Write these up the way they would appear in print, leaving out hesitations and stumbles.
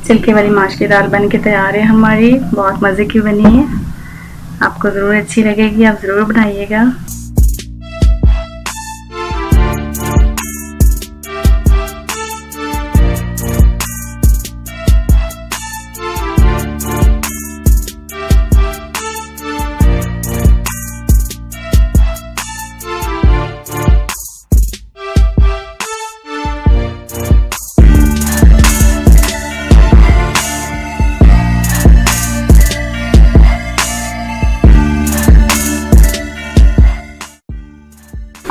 छिलके वाली माश की दाल बन के तैयार है हमारी। बहुत मज़े की बनी है, आपको ज़रूर अच्छी लगेगी, आप ज़रूर बनाइएगा।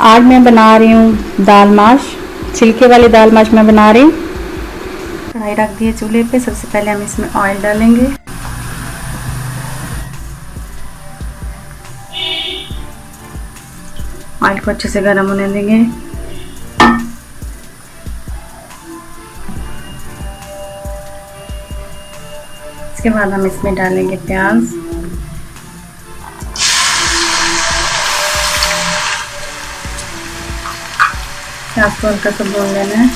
आज मैं बना रही हूँ दाल माश, छिलके वाली दाल माश मैं बना रही हूँ। कढ़ाई रख दी है चूल्हे पे। सबसे पहले हम इसमें ऑयल डालेंगे। ऑयल को अच्छे से गर्म होने देंगे। इसके बाद हम इसमें डालेंगे प्याज। प्याज को हल्का सा भून लेना है।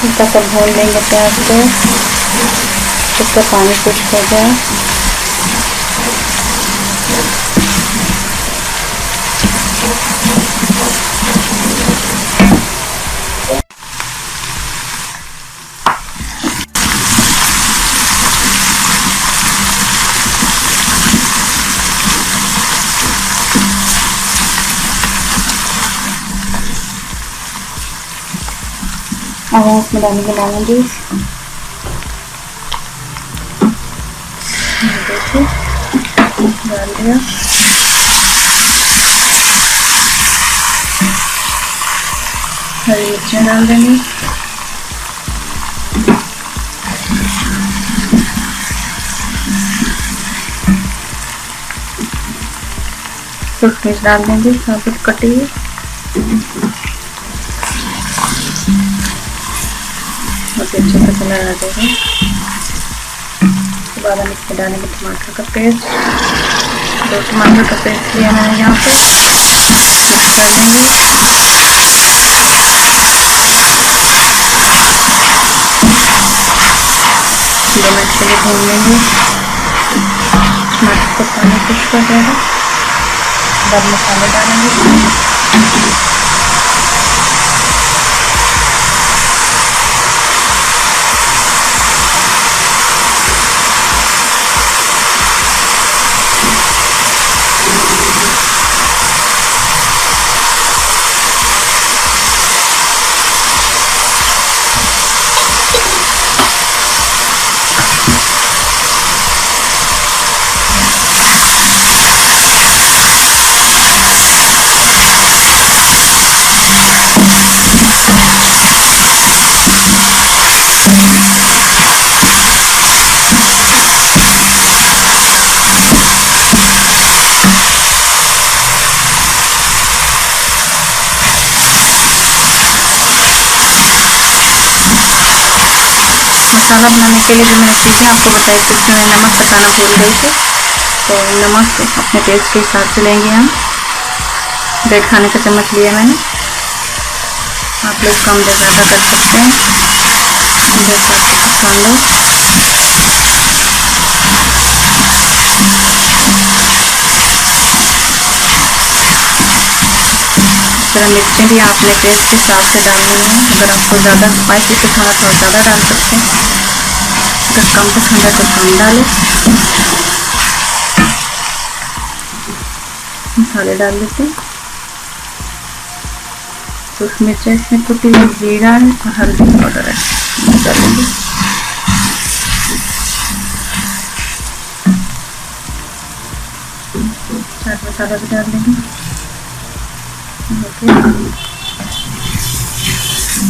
हल्का सा भून लेंगे प्याज को, इसका पानी खुश्क हो जाए। अब हम इसमें डालेंगे लेमन-जूस। देखिए डाल दिया। हरी मिर्चियाँ डाल देंगे। सूखी मिर्च डाल देंगे साबुत कटी हुई। बहुत अच्छे से कलर आ जाएगा। उसके बाद हम इसमें डालेंगे टमाटर का पेस्ट। 2 टमाटर का पेस्ट लिया मैंने यहाँ पे, मिक्स कर देंगे। दो मिनट के लिए भून लेंगे। टमाटर को पानी खुश्क हो जाएगा। बाद मसाले डालेंगे। मसाला बनाने के लिए जो मैंने चीज़ें आपको बताई थी, उसमें मैं नमक बताना भूल गई थी। तो नमक अपने टेस्ट के हिसाब से लेंगे हम। 1.5 खाने का चम्मच लिया मैंने। आप लोग कम या ज़्यादा कर सकते हैं जैसा आपको पसंद हो। जरा मिर्चें भी आपने टेस्ट के हिसाब से डालनी है। अगर आपको ज़्यादा स्पाइसी पसंद है तो ज़्यादा डाल सकते हैं, अगर कम पसंद है तो कम डालें। मसाले डाल देते हैं। सूखी मिर्च है, इसमें कुटी हुई जीरा है और हल्दी पाउडर है, डालेंगे। चाट मसाला भी डाल देंगे।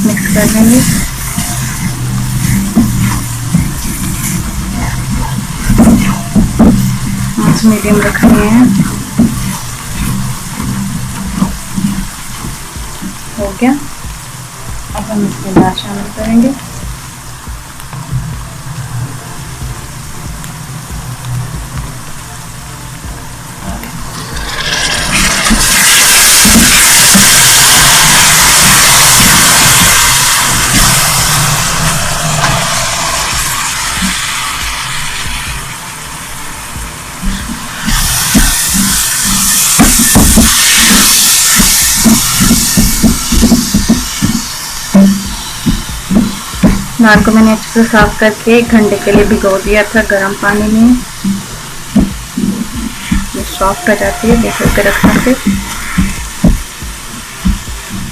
मिक्स कर लेंगे। आंच मीडियम रखनी है। हो गया। अब हम इसमें दाल शामिल करेंगे। दाल को मैंने अच्छे से साफ करके 1 घंटे के लिए भिगो दिया था गर्म पानी में। ये सॉफ्ट हो जाती है, भिगो के रखने से।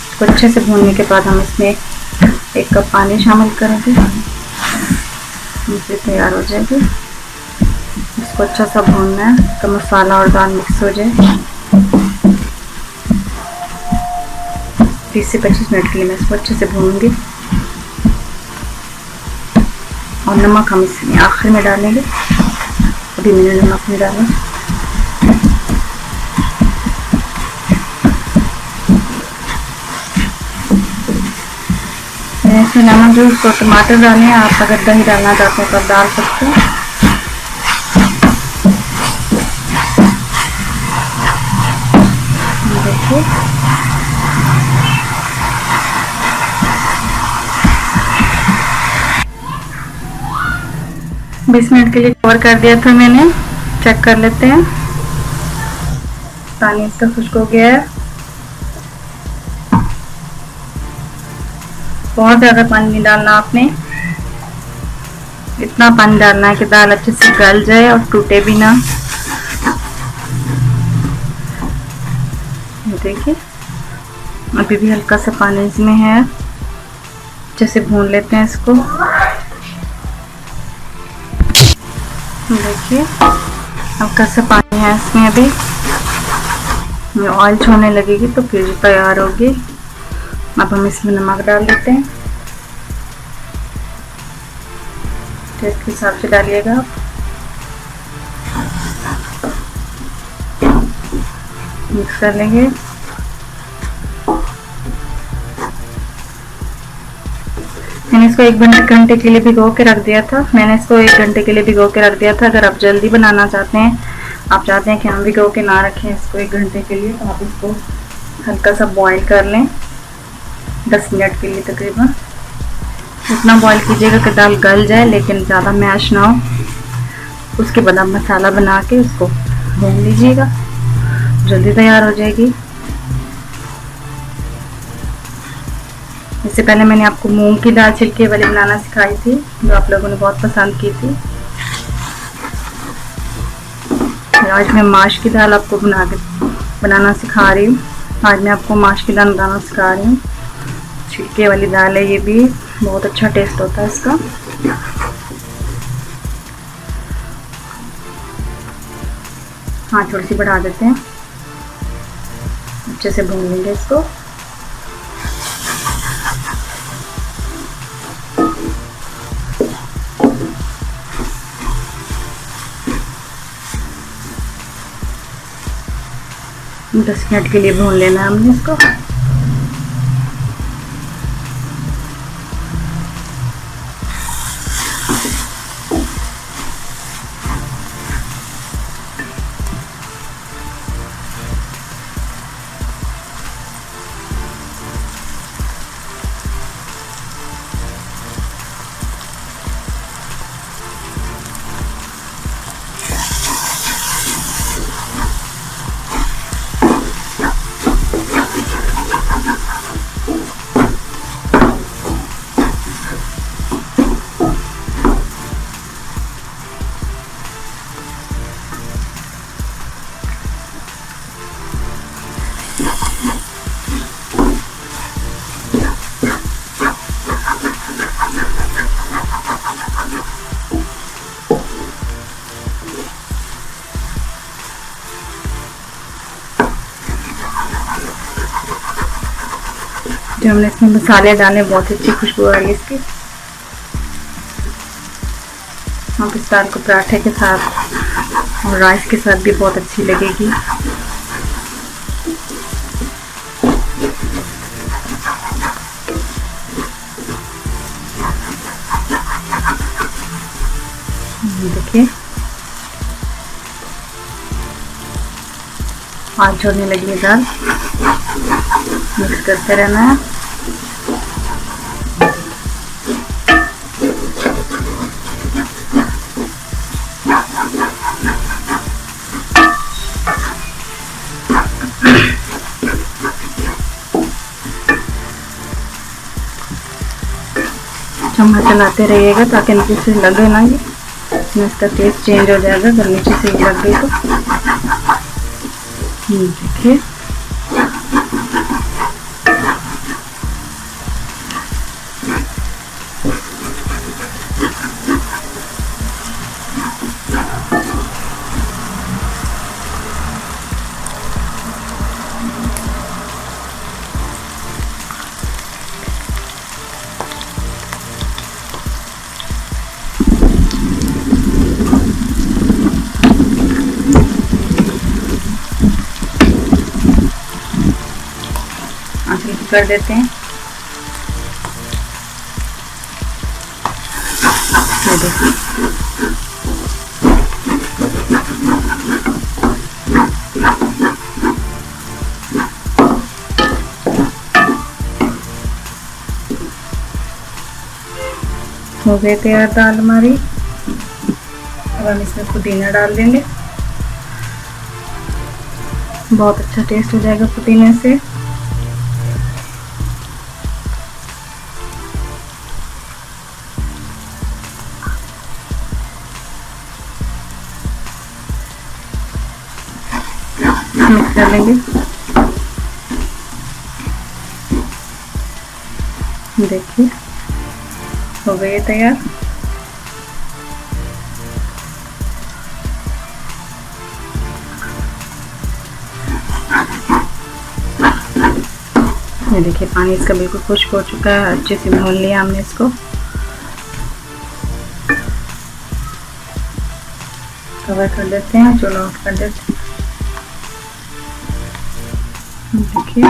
इसको अच्छे से भूनने के बाद हम इसमें 1 कप पानी शामिल करेंगे। ये तैयार हो जाएगी। इसको अच्छा सा भूनना है तो मसाला और दाल मिक्स हो जाए। 20 से 25 मिनट के लिए मैं इसको अच्छे से भूनूंगी। और नमक हम इसमें आखिर में डालेंगे, अभी मैंने नमक नहीं डाला। इसमें नमक जो उसको टमाटर डालने हैं, आप अगर दही डालना चाहते हैं तो आप डाल सकते हैं। देखिए 20 मिनट के लिए कवर कर दिया था मैंने। चेक कर लेते हैं, पानी इसका खुश्क हो गया है। बहुत ज़्यादा पानी नहीं डालना आपने, इतना पानी डालना है कि दाल अच्छे से गल जाए और टूटे भी ना। देखिए अभी भी हल्का सा पानी इसमें है, अच्छे से भून लेते हैं इसको। देखिए हल्का सा पानी है इसमें, अभी ऑयल छोड़ने लगेगी तो फिर तैयार होगी। अब हम इसमें नमक डाल देते हैं, टेस्ट के हिसाब से डालिएगा आप। मिक्स कर लेंगे। मैंने इसको 1 घंटे के लिए भिगो के रख दिया था। अगर आप जल्दी बनाना चाहते हैं, आप चाहते हैं कि हम भिगो के ना रखें इसको 1 घंटे के लिए, तो आप इसको हल्का सा बॉईल कर लें 10 मिनट के लिए तकरीबन। इतना बॉईल कीजिएगा कि दाल गल जाए लेकिन ज़्यादा मैश ना हो। उसके बाद आप मसाला बना के उसको भून लीजिएगा, जल्दी तैयार हो जाएगी। इससे पहले मैंने आपको मूंग की दाल छिलके वाली बनाना सिखाई थी, जो आप लोगों ने बहुत पसंद की थी। आज मैं माश की दाल आपको बनाना सिखा रही हूँ। छिलके वाली दाल है, ये भी बहुत अच्छा टेस्ट होता है इसका। हाँ थोड़ी सी बढ़ा देते हैं, अच्छे से भून लेंगे इसको। दस मिनट के लिए भून लेना है हमने इसको। जो हमने इसमें मसाले डाले, बहुत अच्छी खुशबू आ रही है इसकी। आप इस दाल को पराठे के साथ और राइस के साथ भी बहुत अच्छी लगेगी। देखिए हाथ छोड़ने लगी है दाल, मिक्स करते रहना है। चम्मच चलाते रहिएगा ताकि नीचे से लगे ना, ये इसका टेस्ट चेंज हो जाएगा अगर नीचे से लग गई तो। देखिए कर देते हैं। ये देखिए हो गए तैयार दाल हमारी। अब हम इसमें पुदीना डाल देंगे, बहुत अच्छा टेस्ट हो जाएगा पुदीने से। मिक्स कर लेंगे। देखिए हो गई तैयार। ये देखिए पानी इसका बिल्कुल खुश्क हो चुका है, अच्छे से भून लिया हमने इसको। कवर कर देते हैं, चूल्हा ऑफ कर देते हैं। देखिए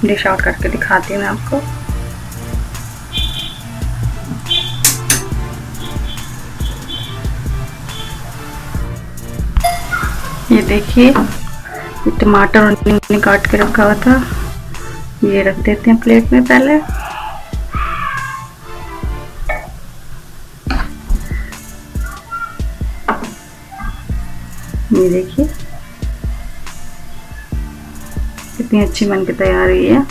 डिश आउट करके दिखाती हूँ मैं आपको। ये देखिए ये टमाटर और नींबू काट के रखा हुआ था, ये रख देते हैं प्लेट में पहले। ये देखिए कितनी अच्छी बन के तैयार हुई है।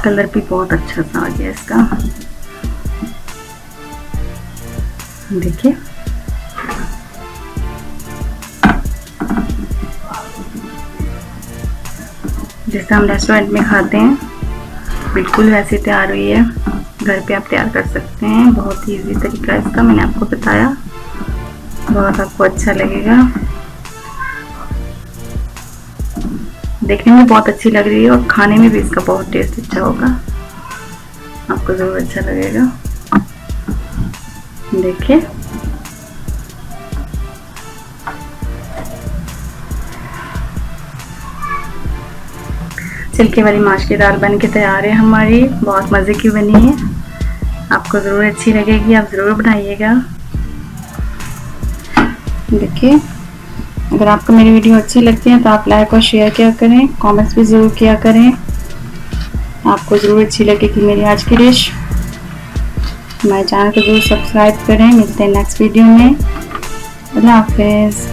कलर भी बहुत अच्छा सा आ गया इसका। देखिए जैसे हम रेस्टोरेंट में खाते हैं बिल्कुल वैसे तैयार हुई है। घर पे आप तैयार कर सकते हैं, बहुत ही इजी तरीका है इसका, मैंने आपको बताया। बहुत आपको अच्छा लगेगा, देखने में बहुत अच्छी लग रही है और खाने में भी इसका बहुत टेस्ट अच्छा होगा, आपको जरूर अच्छा लगेगा। देखिए छिलके वाली माश की दाल बन के तैयार है हमारी, बहुत मज़े की बनी है, आपको ज़रूर अच्छी लगेगी, आप ज़रूर बनाइएगा। देखिए अगर आपको मेरी वीडियो अच्छी लगती है तो आप लाइक और शेयर किया करें, कमेंट्स भी ज़रूर किया करें, आपको ज़रूर अच्छी लगेगी मेरी आज की डिश। हमारे चैनल को ज़रूर सब्सक्राइब करें। मिलते हैं नेक्स्ट वीडियो में, अल्लाह हाफिज़।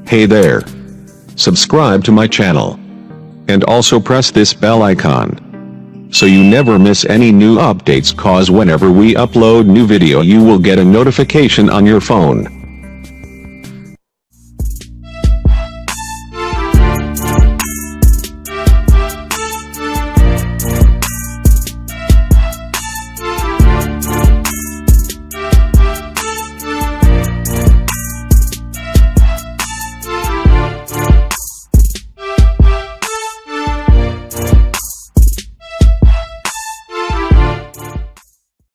Hey there. Subscribe to my channel. And also press this bell icon, so you never miss any new updates, cause whenever we upload new video you will get a notification on your phone.